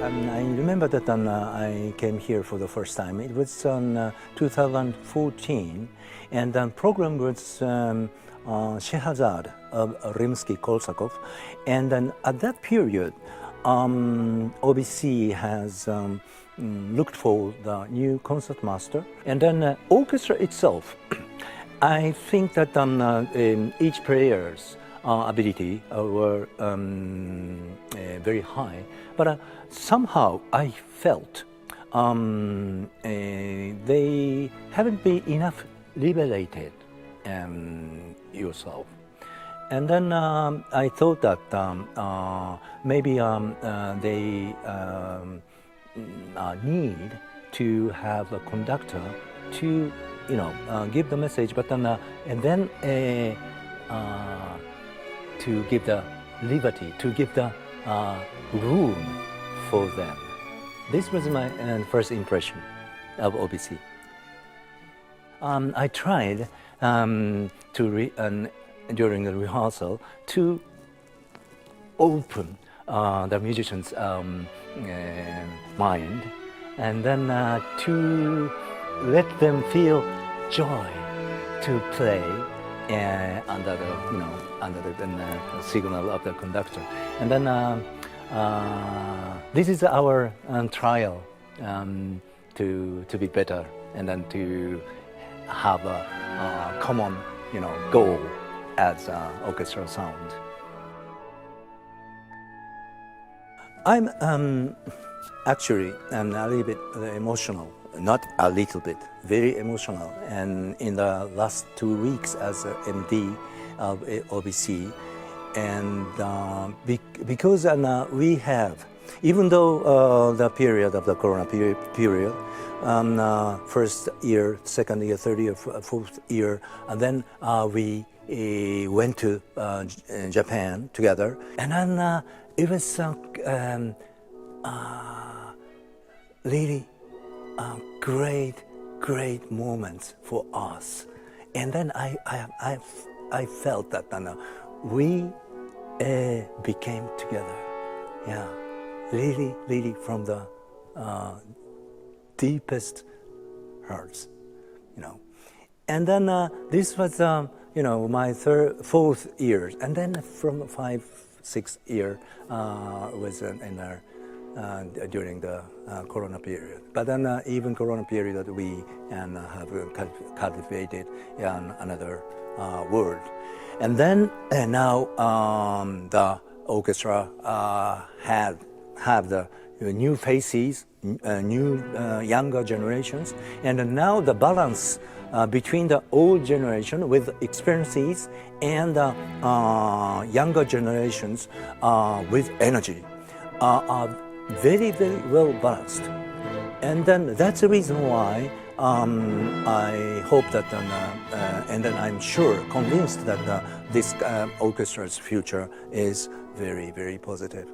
I remember that I came here for the first time. It was on 2014, and the program was Scheherazade of Rimsky-Korsakov, and then at that period, OBC has looked for the new concertmaster, and then orchestra itself. I think that each player's ability were very high, but somehow I felt they haven't been enough liberated yourself. And then I thought that maybe they need to have a conductor to, give the message, but then and then to give the liberty, to give the room for them. This was my first impression of OBC. I tried during the rehearsal to open the musician's mind, and then to let them feel joy to play under the signal of the conductor. And then this is our trial to be better, and then to have a common goal as orchestral sound. I'm actually a little bit emotional. Not a little bit, very emotional. And in the last 2 weeks as MD of OBC, and because we have, even though the period of the Corona period, first year, second year, third year, fourth year, and then we went to Japan together, and then it was really great moments for us. And then I felt that we became together. Yeah, really from the deepest hearts, And then this was my fourth year, and then from 5, 6 year was in our during the Corona period. But then even Corona period, we have cultivated another world. And then now the orchestra have the new faces, new younger generations, and now the balance between the old generation with experiences and younger generations with energy are very well balanced. And then that's the reason why I hope that and then I'm sure, convinced that this orchestra's future is very positive.